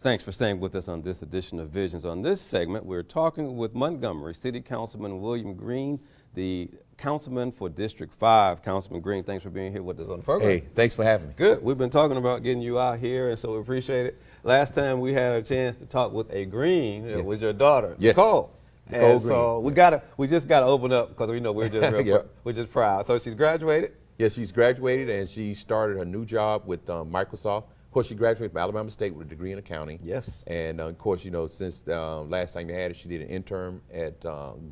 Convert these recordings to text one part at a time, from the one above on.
Thanks for staying with us on this edition of Visions. On this segment, we're talking with Montgomery City Councilman William Green, the Councilman for District 5. Councilman Green, thanks for being here with us on the program. Hey, thanks for having me. Good. We've been talking about getting you out here, and so we appreciate it. Last time we had a chance to talk with a Green, it was your daughter, Yes. Nicole. Nicole And Green. So we just gotta open up because we know we're just we're just proud. So she's graduated. Yeah, she's graduated and she started her new job with Microsoft. Of course, she graduated from Alabama State with a degree in accounting. Yes. And of course, you know, since last time you had her, she did an intern at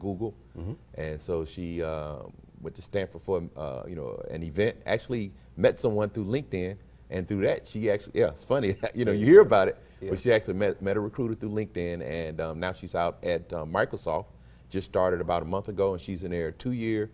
Google. And so she went to Stanford for, you know, an event. Actually met someone through LinkedIn, and through that, she actually, yeah, it's funny, you know, you hear about it, but she actually met a recruiter through LinkedIn, and now she's out at Microsoft. Just started about a month ago, and she's in their 2-year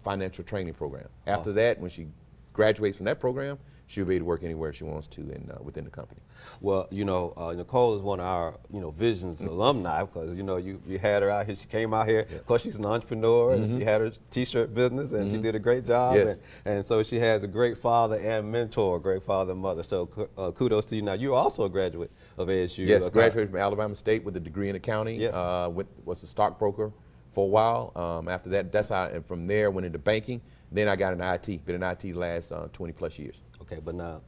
financial training program. After that, when she graduates from that program, she'll be able to work anywhere she wants to within the company. Well, you know, Nicole is one of our, Visions alumni because, you had her out here. She came out here. Of course, she's an entrepreneur, and she had her T-shirt business, and she did a great job. Yes. And so she has a great father and mentor, great father and mother. So kudos to you. Now, you're also a graduate of ASU. Yes, graduated from Alabama State with a degree in accounting. Yes. Was a stockbroker for a while. After that, that's how, and from there went into banking. Then I got in IT. Been in IT the last 20 plus years. Okay, but now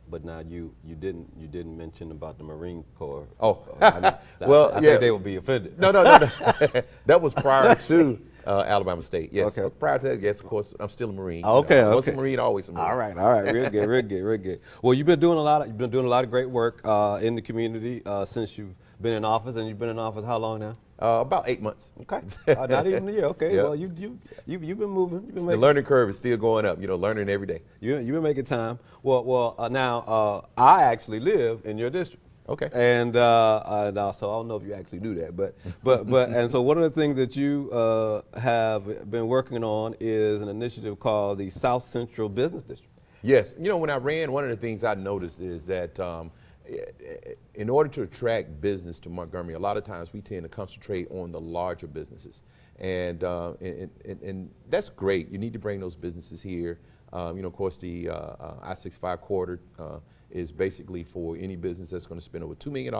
you didn't mention about the Marine Corps. Oh, well, I think they would be offended. No. That was prior to Alabama State. Yes. Okay. Prior to that, yes, of course, I'm still a Marine. Okay. Once a Marine, always a Marine. All right. Real good. Well, you've been doing a lot of great work in the community since you've been in office, and you've been in office how long now? About 8 months. Okay. Not even a year. Okay. Yeah. Well, you've been moving. The learning curve is still going up. You know, learning every day. You've been making time. Well, now I actually live in your district. Okay. And so I don't know if you actually knew that, but and so one of the things that you have been working on is an initiative called the South Central Business District. Yes. You know, when I ran, one of the things I noticed is that in order to attract business to Montgomery, a lot of times we tend to concentrate on the larger businesses, and that's great. You need to bring those businesses here. Of course, the I-65 corridor is basically for any business that's going to spend over $2 million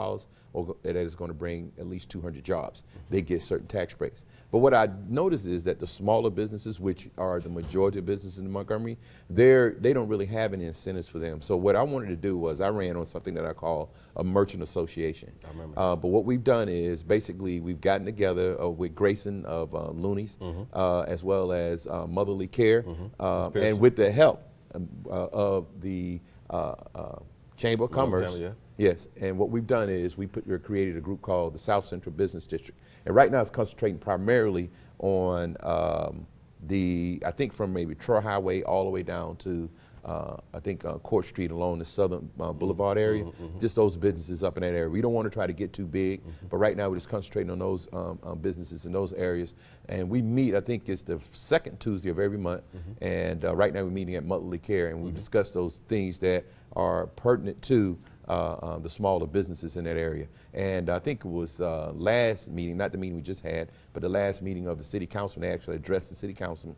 or that is going to bring at least 200 jobs. They get certain tax breaks. But what I noticed is that the smaller businesses, which are the majority of businesses in Montgomery, they don't really have any incentives for them. So what I wanted to do was I ran on something that I call a merchant association. I remember. But what we've done is basically we've gotten together with Grayson of Looney's, as well as Motherly Care, and with the help of the Chamber of Commerce. Yeah. Yes, and what we've done is we created a group called the South Central Business District, and right now it's concentrating primarily on I think from maybe Troy Highway all the way down to I think Court Street along the Southern Boulevard area, just those businesses up in that area. We don't want to try to get too big, but right now we're just concentrating on those businesses in those areas. And we meet, I think it's the second Tuesday of every month, and right now we're meeting at Motherly Care, and we discuss those things that are pertinent to the smaller businesses in that area. And I think it was last meeting, not the meeting we just had, but the last meeting of the city council, they actually addressed the city councilman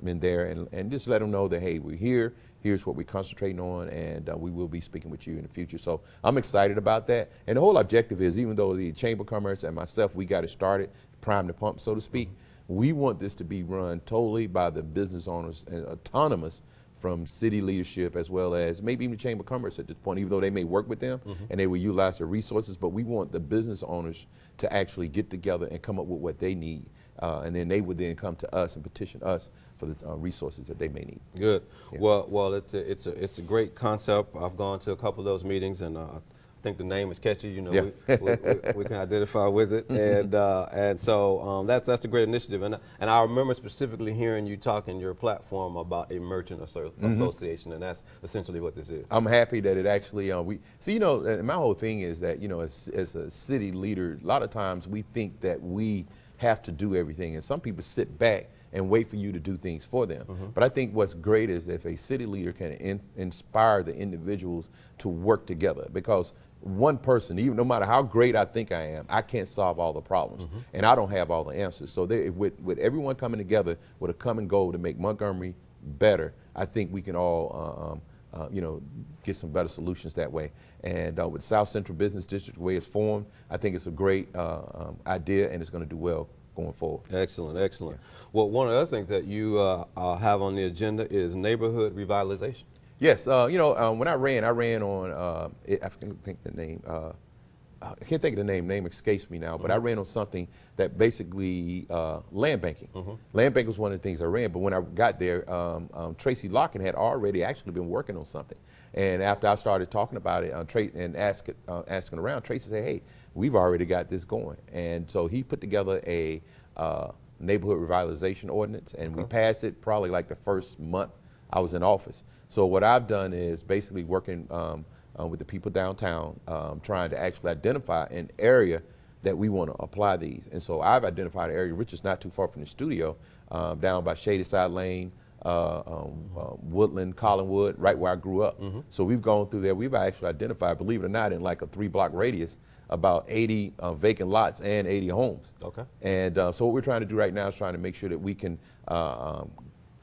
there and just let them know that, hey, we're here, here's what we're concentrating on, and we will be speaking with you in the future. So I'm excited about that. And the whole objective is, even though the Chamber of Commerce and myself, we got it started, prime the pump, so to speak, we want this to be run totally by the business owners and autonomous from city leadership, as well as maybe even the Chamber of Commerce at this point, even though they may work with them and they will utilize their resources, but we want the business owners to actually get together and come up with what they need. And then they would then come to us and petition us for the resources that they may need. Good. Yeah. Well, it's a great concept. I've gone to a couple of those meetings, and I think the name is catchy. You know, we can identify with it, and so that's a great initiative. And I remember specifically hearing you talk in your platform about a merchant association, and that's essentially what this is. I'm happy that it actually we see. You know, and my whole thing is that, you know, as a city leader, a lot of times we think that we have to do everything, and some people sit back and wait for you to do things for them. But I think what's great is if a city leader can inspire the individuals to work together, because one person, even no matter how great I think I am, I can't solve all the problems, and I don't have all the answers. So with everyone coming together with a common goal to make Montgomery better, I think we can all you know, get some better solutions that way. And with South Central Business District, the way it's formed, I think it's a great idea, and it's going to do well going forward. Excellent, excellent. Well, one of the other things that you have on the agenda is neighborhood revitalization. Yes, you know, when I ran on, I can't think the name, I can't think of the name escapes me now, but I ran on something that basically, land banking. Land banking was one of the things I ran, but when I got there, Tracy Locken had already actually been working on something. And after I started talking about it and asking around, Tracy said, hey, we've already got this going. And so he put together a neighborhood revitalization ordinance, and we passed it probably like the first month I was in office. So what I've done is basically working with the people downtown, trying to actually identify an area that we want to apply these. And so I've identified an area, which is not too far from the studio, down by Shady Side Lane, Woodland, Collinwood, right where I grew up. So we've gone through there. We've actually identified, believe it or not, in like a 3-block radius, about 80 vacant lots and 80 homes. Okay. And so what we're trying to do right now is trying to make sure that we can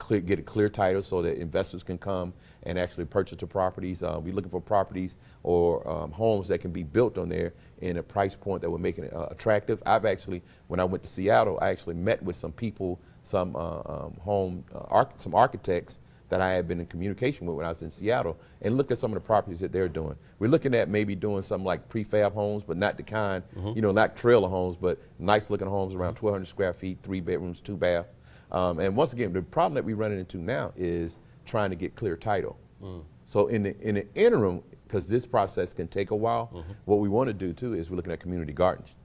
get a clear title so that investors can come and actually purchase the properties. We're looking for properties or homes that can be built on there in a price point that would make it attractive. I've actually, when I went to Seattle, I actually met with some people, some some architects that I had been in communication with when I was in Seattle, and looked at some of the properties that they're doing. We're looking at maybe doing something like prefab homes, but not the kind, you know, not trailer homes, but nice looking homes around 1,200 square feet, 3 bedrooms, 2 baths. And once again, the problem that we're running into now is trying to get clear title. So in the interim, because this process can take a while, what we want to do too is we're looking at community gardens.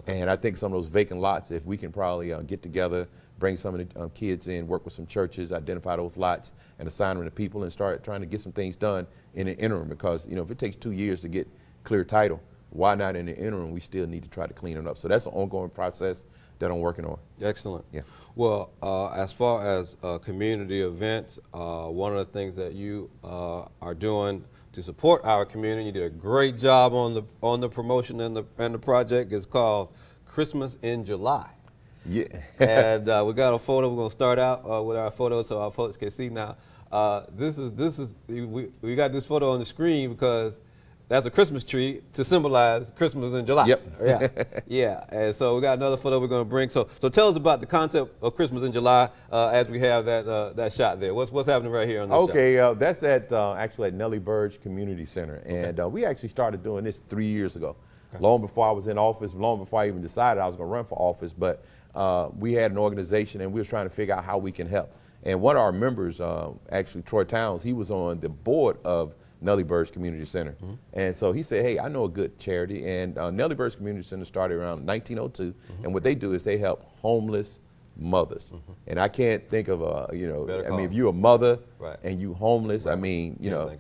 And I think some of those vacant lots, if we can probably get together, bring some of the kids in, work with some churches, identify those lots and assign them to people and start trying to get some things done in the interim, because you know if it takes 2 years to get clear title, why not in the interim we still need to try to clean it up. So that's an ongoing process that I'm working on. Excellent. Yeah. Well, as far as community events, one of the things that you are doing to support our community, you did a great job on the promotion and the project is called Christmas in July. Yeah. And we got a photo. We're gonna start out with our photo so our folks can see now. We got this photo on the screen because that's a Christmas tree to symbolize Christmas in July. Yep. Yeah. Yeah. And so we got another photo we're going to bring. So tell us about the concept of Christmas in July as we have that shot there. What's happening right here on this shot? Okay, that's actually at Nellie Burge Community Center, and we actually started doing this 3 years ago. Long before I was in office, long before I even decided I was going to run for office. But we had an organization, and we were trying to figure out how we can help. And one of our members, actually Troy Towns, he was on the board of Nellie Burge Community Center. And so he said, hey, I know a good charity. And Nellie Burge Community Center started around 1902. And what they do is they help homeless mothers. And I can't think of I mean, if you're a mother and you homeless, I mean, you know,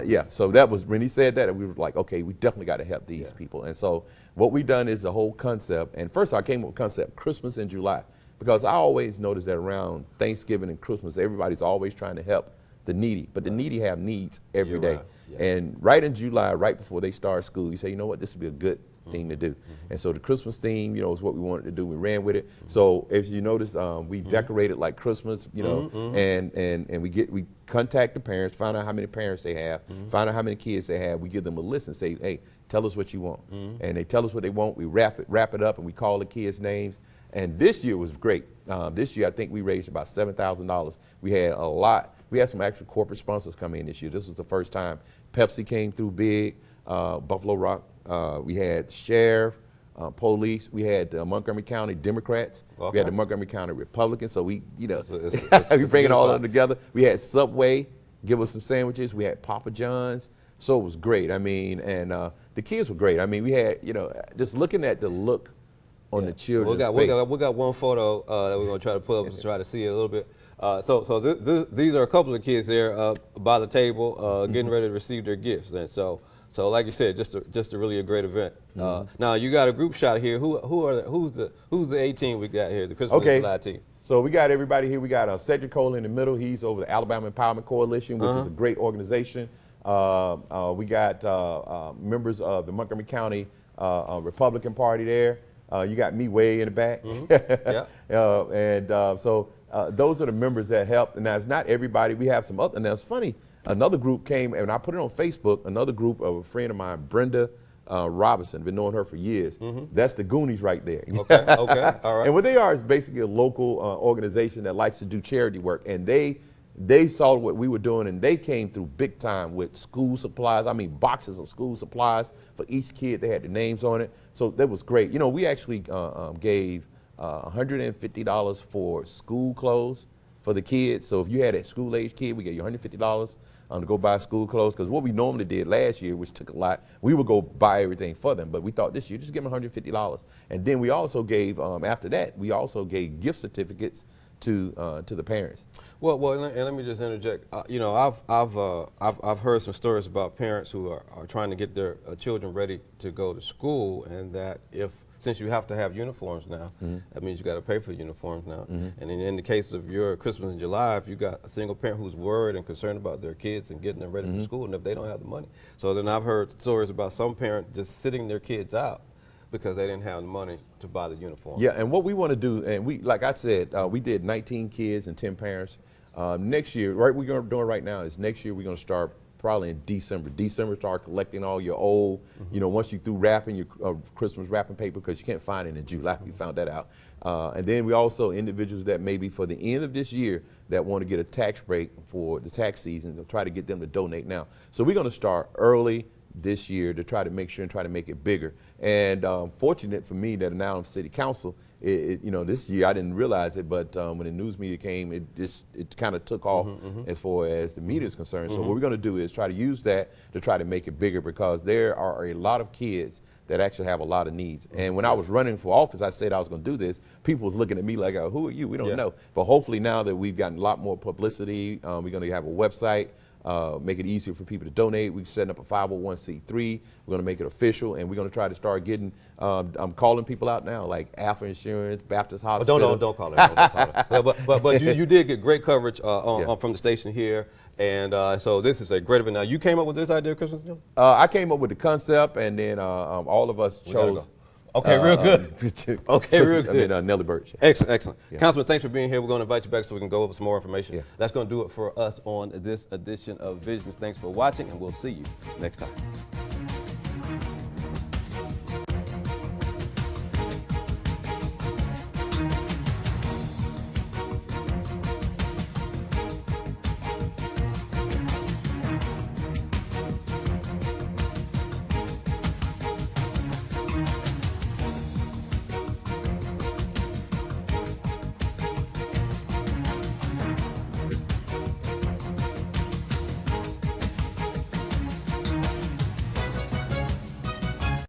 yeah. So that was, when he said that, we were like, okay, we definitely got to help these people. And so what we've done is the whole concept. And first I came up with the concept Christmas in July, because I always noticed that around Thanksgiving and Christmas, everybody's always trying to help the needy, but the needy have needs every day. And right in July, right before they start school, you say, you know what, this would be a good thing to do. And so the Christmas theme, you know, is what we wanted to do. We ran with it. So if you notice, we decorated like Christmas, you know, and we contact the parents, find out how many parents they have, find out how many kids they have. We give them a list and say, hey, tell us what you want. And they tell us what they want. We wrap it up, and we call the kids' names. And this year was great. This year, I think we raised about $7,000. We had a lot. We had some actual corporate sponsors come in this year. This was the first time. Pepsi came through big, Buffalo Rock. We had sheriff, police. We had Montgomery County Democrats. We had the Montgomery County Republicans. So we, you know, we bring it all together. We had Subway give us some sandwiches. We had Papa John's. So it was great. I mean, and the kids were great. I mean, we had, you know, just looking at the look on the children's face. We got one photo that we're going to try to pull up to try to see it a little bit. So these are a couple of kids there by the table getting ready to receive their gifts. And so like you said, just a really a great event. Now you got a group shot here. Who's the A team we got here? The Christmas in July team. So we got everybody here. We got Cedric Cole in the middle. He's over the Alabama Empowerment Coalition, which is a great organization. We got members of the Montgomery County Republican Party there. You got me way in the back. So those are the members that help. And now it's not everybody. We have some other, and now it's funny, Another group came, and I put it on Facebook, another group of a friend of mine, Brenda Robinson, been knowing her for years. That's the Goonies right there. Okay, okay, all right. And what they are is basically a local organization that likes to do charity work, and they saw what we were doing, and they came through big time with school supplies. I mean, boxes of school supplies for each kid. They had the names on it, so that was great. You know, we actually gave $150 for school clothes for the kids. So if you had a school-age kid, we gave you $150 to go buy school clothes. Because what we normally did last year, which took a lot, we would go buy everything for them. But we thought this year, just give them $150. And then we also gave, after that, we also gave gift certificates to the parents. Well, and let me just interject. You know, I've heard some stories about parents who are trying to get their children ready to go to school, and that since you have to have uniforms now, that means you got to pay for uniforms now. And in the case of your Christmas in July, if you got a single parent who's worried and concerned about their kids and getting them ready for school, and if they don't have the money, so then I've heard stories about some parents just sitting their kids out because they didn't have the money to buy the uniform. Yeah, and what we want to do, and we, like I said, we did 19 kids and 10 parents. Next year, right, we're doing right now is next year we're going to start probably in December. December, start collecting all your old, you know, once you through wrapping your Christmas wrapping paper, because you can't find it in July. We found that out. And then we also, individuals that maybe for the end of this year that want to get a tax break for the tax season, they'll try to get them to donate now. So we're going to start early this year to try to make sure and try to make it bigger. And fortunate for me that now I'm city council, you know, this year I didn't realize it, but when the news media came, it kind of took off as far as the media is concerned. So what we're going to do is try to use that to try to make it bigger, because there are a lot of kids that actually have a lot of needs. And when I was running for office, I said I was going to do this. People was looking at me like, who are you? We don't know. But hopefully now that we've gotten a lot more publicity, we're going to have a website, make it easier for people to donate. We're setting up a 501c3. We're going to make it official, and we're going to try to start getting, I'm calling people out now, like Alpha Insurance, Baptist Hospital. Don't call it. Don't call it. But you did get great coverage from the station here, and so this is a great event. Now, you came up with this idea, Christmas? I came up with the concept, and then all of us chose. Okay, real good. Okay, real good. I mean, Nellie Birch. Excellent, excellent. Yeah. Councilman, thanks for being here. We're going to invite you back so we can go over some more information. Yeah. That's going to do it for us on this edition of Visions. Thanks for watching, and we'll see you next time.